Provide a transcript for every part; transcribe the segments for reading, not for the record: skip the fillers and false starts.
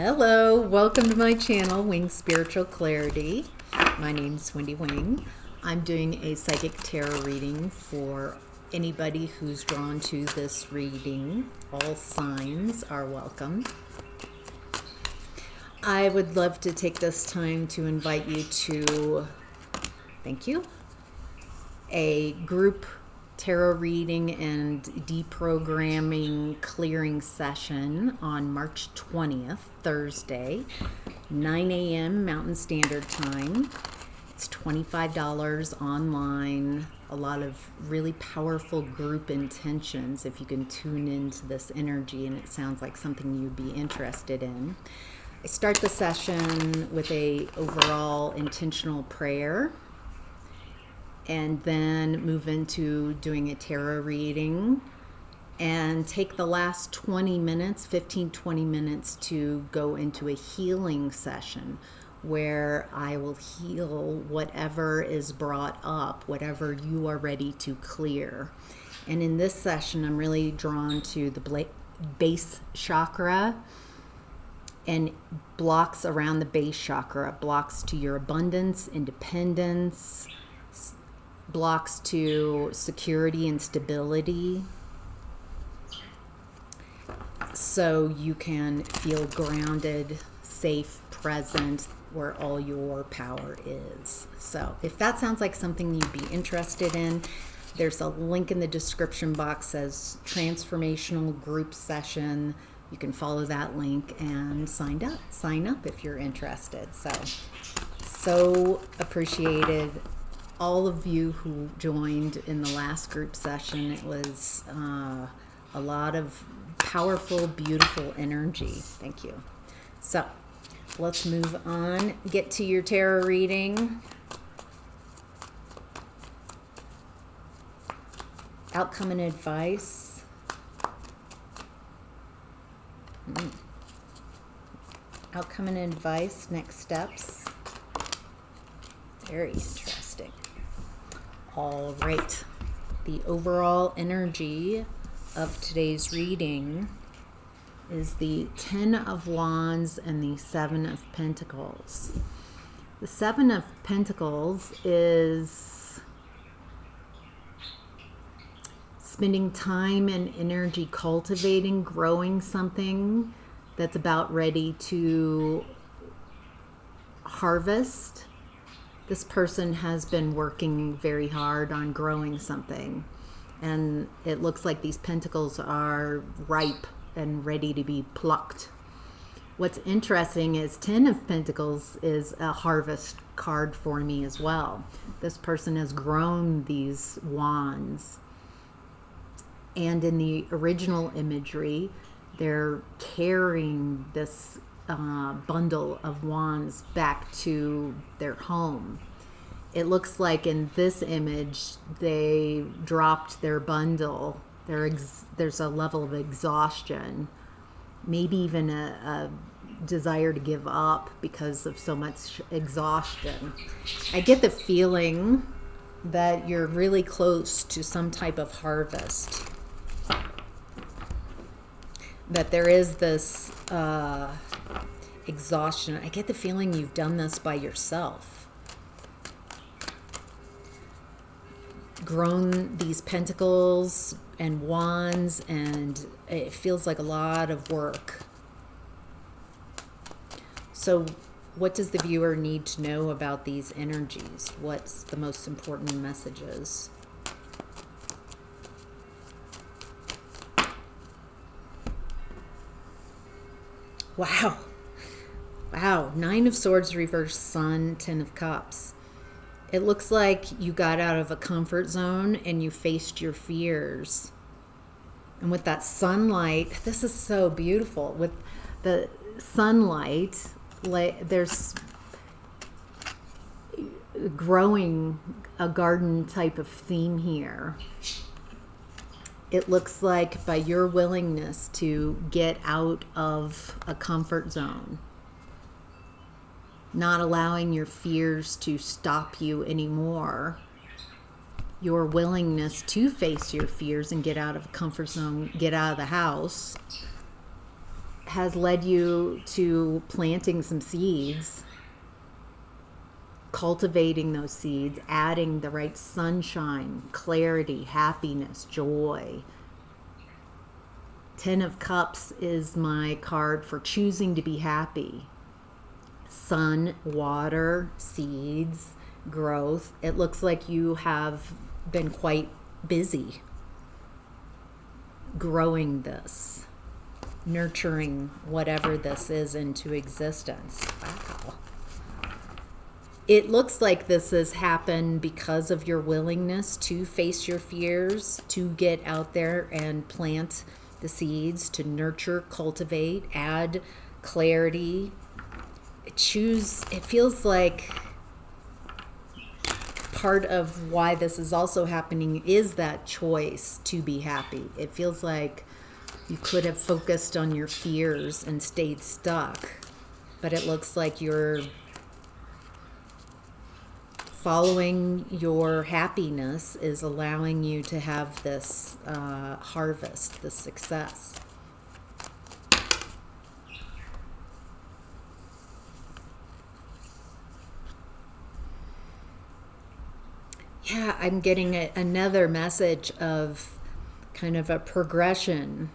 Hello, welcome to my channel, Wing Spiritual Clarity. My name's Wendy Wing. I'm doing a psychic tarot reading for anybody who's drawn to this reading. All signs are welcome. I would love to take this time to invite you to, thank you, a group tarot reading and deprogramming clearing session on March 20th, Thursday, 9 a.m. Mountain Standard Time. It's $25 online. A lot of really powerful group intentions if you can tune into this energy and it sounds like something you'd be interested in. I start the session with a overall intentional prayer, and then move into doing a tarot reading and take the last 20 minutes, 15-20 minutes to go into a healing session where I will heal whatever is brought up, whatever you are ready to clear. And in this session, I'm really drawn to the base chakra and blocks around the base chakra, blocks to your abundance, independence, blocks to security and stability, so you can feel grounded, safe, present, where all your power is. So if that sounds like something you'd be interested in, there's a link in the description box that says transformational group session. You can follow that link and sign up if you're interested. So appreciated all of you who joined in the last group session. It was a lot of powerful, beautiful energy. Thank you. So let's move on. Get to your tarot reading. Outcome and advice. Outcome and advice, next steps. Very interesting. All right, the overall energy of today's reading is the 10 of Wands and the 7 of Pentacles. The 7 of Pentacles is spending time and energy cultivating, growing something that's about ready to harvest. This person has been working very hard on growing something, and it looks like these pentacles are ripe and ready to be plucked. What's interesting is 10 of Pentacles is a harvest card for me as well. This person has grown these wands, and in the original imagery, they're carrying this bundle of wands back to their home. It looks like in this image they dropped their bundle. There's a level of exhaustion, maybe even a desire to give up because of so much exhaustion. I get the feeling that you're really close to some type of harvest, that there is this exhaustion. I get the feeling you've done this by yourself. Grown these pentacles and wands, and it feels like a lot of work. So what does the viewer need to know about these energies? What's the most important messages? Wow, 9 of Swords reversed, Sun, 10 of Cups. It looks like you got out of a comfort zone and you faced your fears. And with that sunlight, this is so beautiful. With the sunlight, there's growing a garden type of theme here. It looks like by your willingness to get out of a comfort zone, not allowing your fears to stop you anymore, your willingness to face your fears and get out of a comfort zone, get out of the house, has led you to planting some seeds, cultivating those seeds, adding the right sunshine, clarity, happiness, joy. 10 of Cups is my card for choosing to be happy. Sun, water, seeds, growth. It looks like you have been quite busy growing this, nurturing whatever this is into existence. Wow. It looks like this has happened because of your willingness to face your fears, to get out there and plant the seeds, to nurture, cultivate, add clarity. It feels like part of why this is also happening is that choice to be happy. It feels like you could have focused on your fears and stayed stuck, but it looks like you're following your happiness is allowing you to have this harvest, this success. Yeah, I'm getting another message of kind of a progression.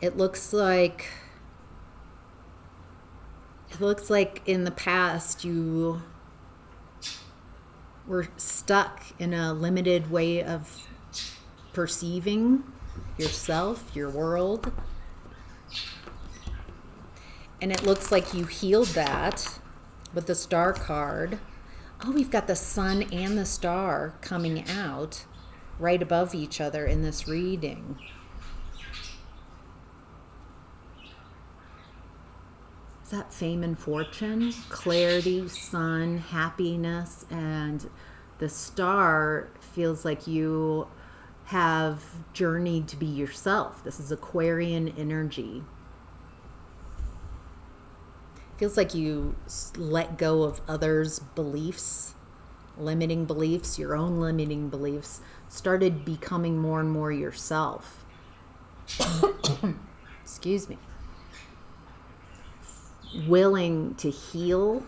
It looks like in the past you were stuck in a limited way of perceiving yourself, your world. And it looks like you healed that with the Star card. Oh, we've got the sun and the star coming out right above each other in this reading. Is that fame and fortune? Clarity, sun, happiness, and the star feels like you have journeyed to be yourself. This is Aquarian energy. Feels like you let go of others' beliefs, limiting beliefs, your own limiting beliefs, started becoming more and more yourself. Excuse me. Willing to heal,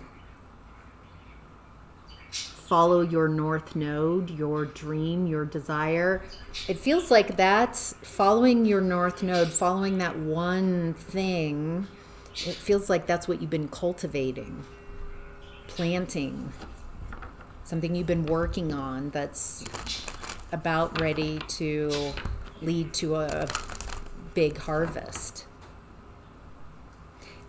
follow your north node, your dream, your desire. It feels like that's following your north node, following that one thing. It feels like that's what you've been cultivating, planting, something you've been working on that's about ready to lead to a big harvest.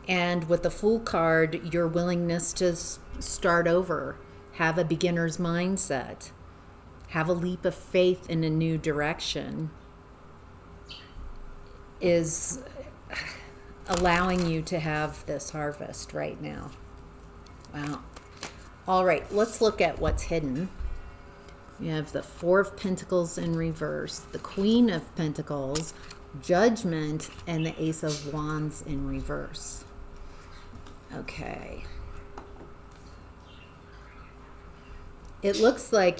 And with the Fool card, your willingness to start over, have a beginner's mindset, have a leap of faith in a new direction is allowing you to have this harvest right now. Wow. All right, let's look at what's hidden. We have the Four of Pentacles in reverse, the Queen of Pentacles, Judgment, and the Ace of Wands in reverse. Okay. It looks like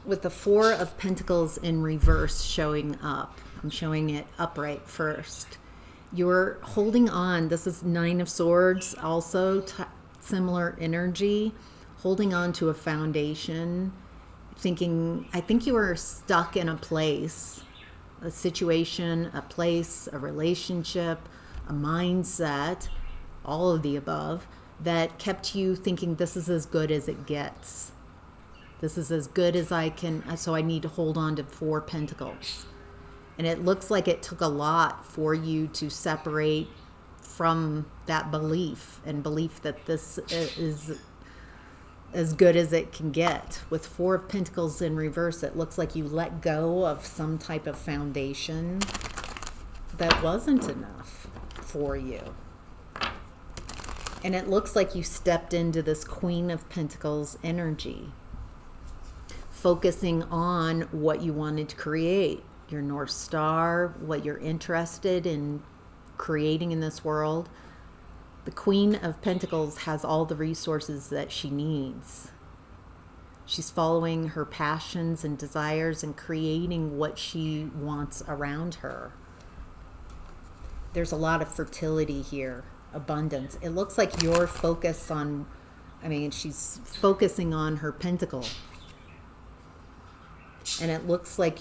with the Four of Pentacles in reverse showing up, I'm showing it upright first. You're holding on. This is Nine of Swords, also similar energy, holding on to a foundation, thinking, I think you were stuck in a place, a situation, a place, a relationship, a mindset, all of the above, that kept you thinking this is as good as it gets. This is as good as I can, so I need to hold on to Four Pentacles. And it looks like it took a lot for you to separate from that belief and belief that this is as good as it can get. With Four of Pentacles in reverse, it looks like you let go of some type of foundation that wasn't enough for you. And it looks like you stepped into this Queen of Pentacles energy, focusing on what you wanted to create, your North Star, what you're interested in creating in this world. The Queen of Pentacles has all the resources that she needs. She's following her passions and desires and creating what she wants around her. there's a lot of fertility here, abundance. It looks like you're focused on, I mean, she's focusing on her pentacle. And it looks like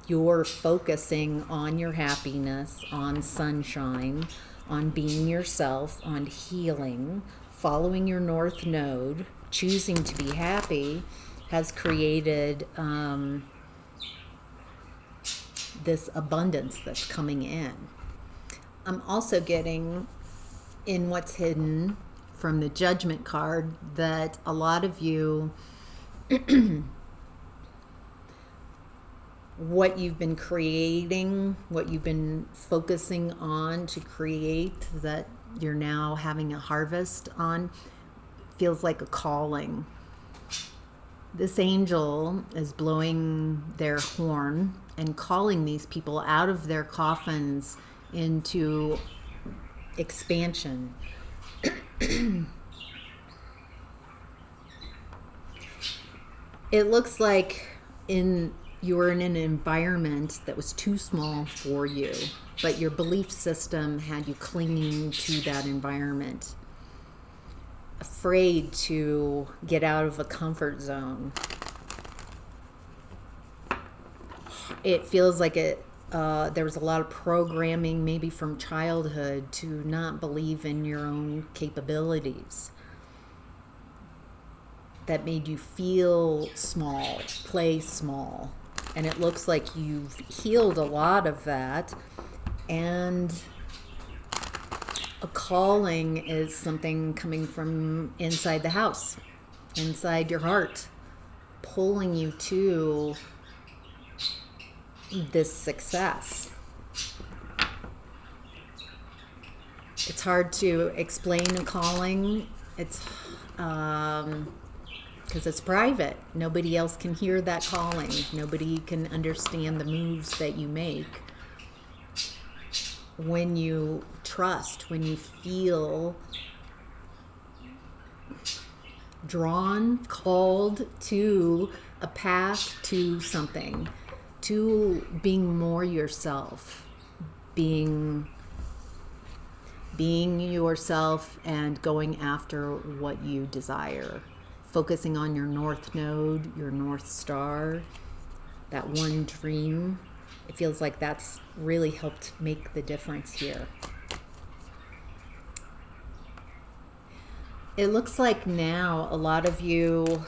you're focusing on your happiness, on sunshine, on being yourself, on healing, following your North Node, choosing to be happy has created this abundance that's coming in. I'm also getting in what's hidden from the Judgment card that a lot of you what you've been creating, what you've been focusing on to create, that you're now having a harvest on, feels like a calling. This angel is blowing their horn and calling these people out of their coffins into expansion. It looks like you were in an environment that was too small for you, but your belief system had you clinging to that environment, afraid to get out of a comfort zone. It feels like there was a lot of programming, maybe from childhood, to not believe in your own capabilities. That made you feel small, play small. And it looks like you've healed a lot of that. And a calling is something coming from inside the house, inside your heart, pulling you to this success. It's hard to explain a calling. It's because it's private. Nobody else can hear that calling. Nobody can understand the moves that you make. When you trust, when you feel drawn, called to a path, to something, to being more yourself, being yourself and going after what you desire. Focusing on your North Node, your North Star, that one dream. It feels like that's really helped make the difference here. It looks like now a lot of you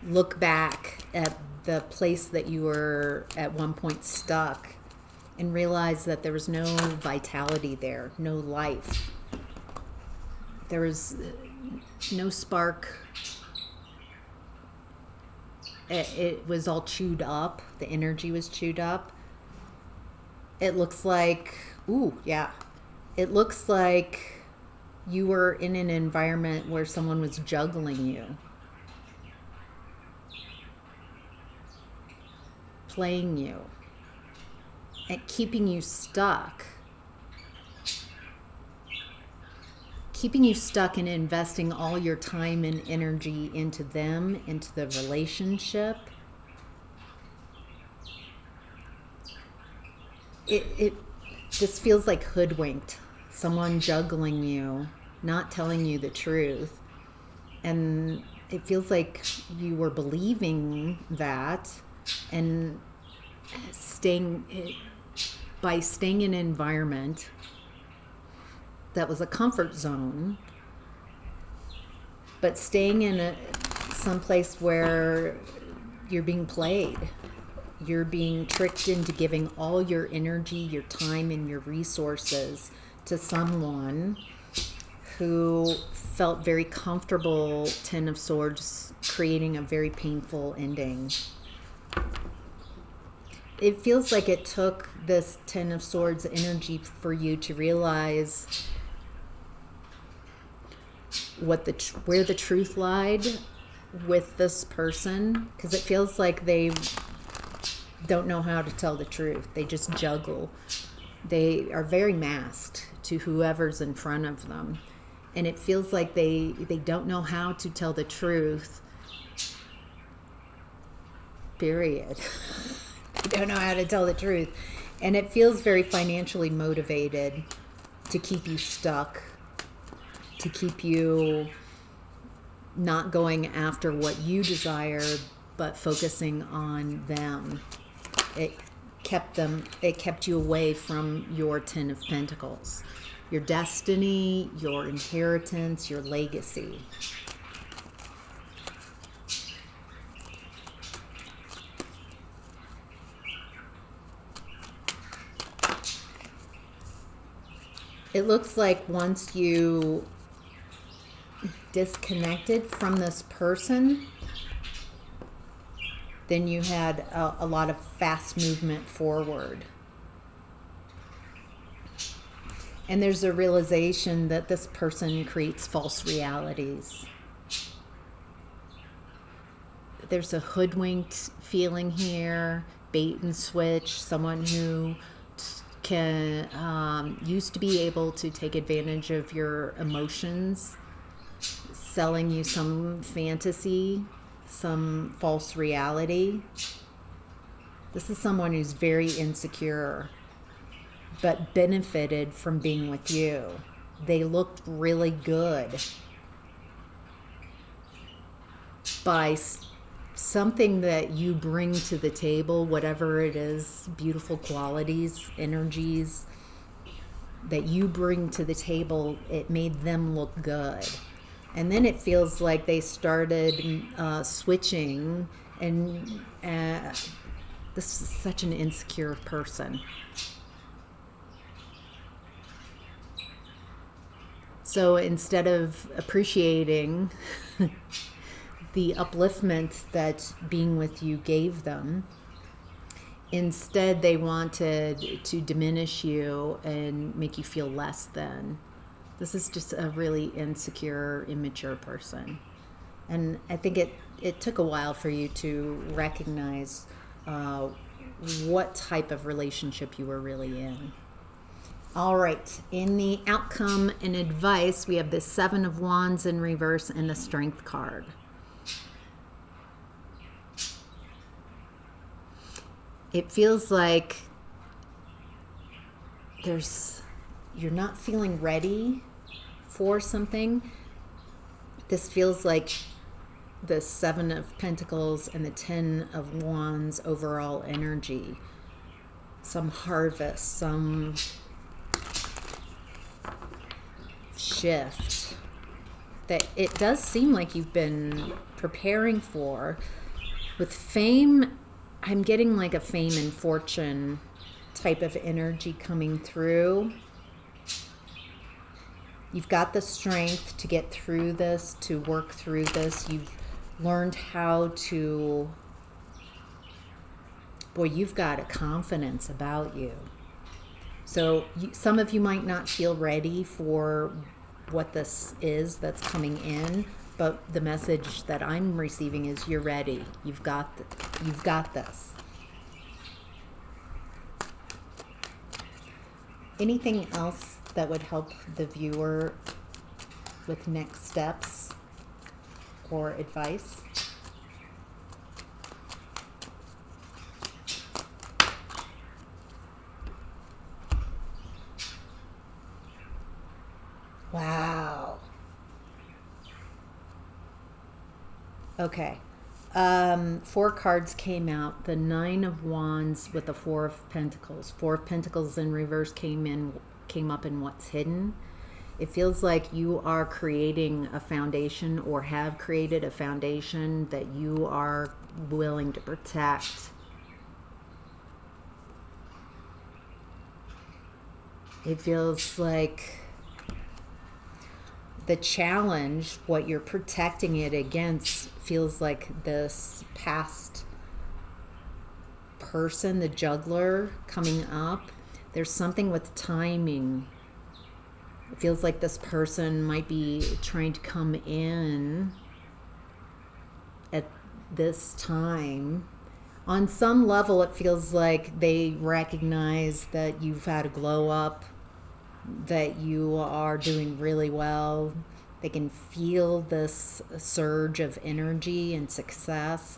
look back at the place that you were at one point stuck and realize that there was no vitality there, no life. There was no spark. It was all chewed up. The energy was chewed up. It looks like, it looks like you were in an environment where someone was juggling you, playing you, and keeping you stuck. Keeping you stuck in investing all your time and energy into them, into the relationship. This feels like hoodwinked. Someone juggling you, not telling you the truth. And it feels like you were believing that, and by staying in an environment that was a comfort zone, but staying in some place where you're being played, you're being tricked into giving all your energy, your time, and your resources to someone who felt very comfortable, Ten of Swords, creating a very painful ending. It feels like it took this Ten of Swords energy for you to realize where the truth lied with this person, because it feels like they don't know how to tell the truth. They just juggle. They are very masked to whoever's in front of them, and it feels like they don't know how to tell the truth, period. They don't know how to tell the truth, And it feels very financially motivated to keep you stuck, to keep you not going after what you desire, but focusing on them. It kept you away from your Ten of Pentacles, your destiny, your inheritance, your legacy. It looks like once you disconnected from this person, then you had a lot of fast movement forward. And there's a realization that this person creates false realities. There's a hoodwinked feeling here, bait and switch, someone who can used to be able to take advantage of your emotions, selling you some fantasy, some false reality. This is someone who's very insecure, but benefited from being with you. They looked really good by something that you bring to the table, whatever it is, beautiful qualities, energies that you bring to the table. It made them look good. And then it feels like they started switching, and this is such an insecure person. So instead of appreciating the upliftment that being with you gave them, instead they wanted to diminish you and make you feel less than. This is just a really insecure, immature person. And I think it took a while for you to recognize what type of relationship you were really in. All right, in the outcome and advice, we have the Seven of Wands in reverse and the Strength card. It feels like you're not feeling ready for something. This feels like the Seven of Pentacles and the Ten of Wands overall energy. Some harvest, some shift that it does seem like you've been preparing for. With fame, I'm getting like a fame and fortune type of energy coming through. You've got the strength to get through this, to work through this. You've learned how to, you've got a confidence about you. So some of you might not feel ready for what this is that's coming in, but the message that I'm receiving is you're ready. You've got this. Anything else that would help the viewer with next steps or advice? Wow. Okay. 4 cards came out. The Nine of Wands with the Four of Pentacles. Four of Pentacles in reverse came up in what's hidden. It feels like you are creating a foundation, or have created a foundation that you are willing to protect. It feels like the challenge, what you're protecting it against, feels like this past person, the juggler coming up. There's something with timing. It feels like this person might be trying to come in at this time. On some level, it feels like they recognize that you've had a glow up, that you are doing really well. They can feel this surge of energy and success,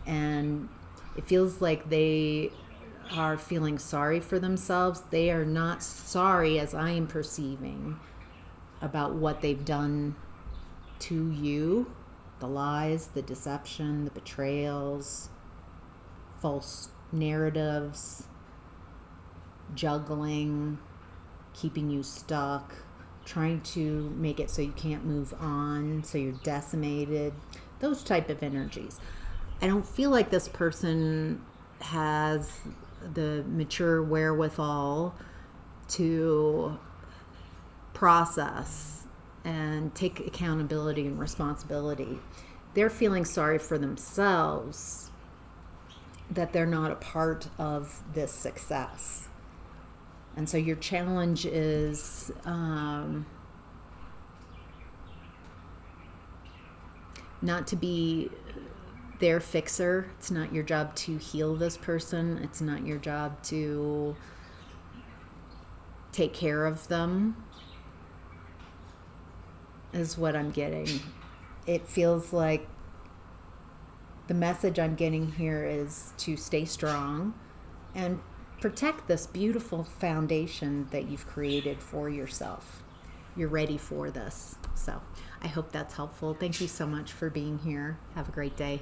and it feels like they are feeling sorry for themselves. They are not sorry, as I am perceiving, about what they've done to you. The lies, the deception, the betrayals, false narratives, juggling, keeping you stuck, trying to make it so you can't move on, so you're decimated, those type of energies. I don't feel like this person has the mature wherewithal to process and take accountability and responsibility. They're feeling sorry for themselves that they're not a part of this success. And so your challenge is not to be their fixer. It's not your job to heal this person. It's not your job to take care of them, is what I'm getting. It feels like the message I'm getting here is to stay strong and protect this beautiful foundation that you've created for yourself. You're ready for this. So I hope that's helpful. Thank you so much for being here. Have a great day.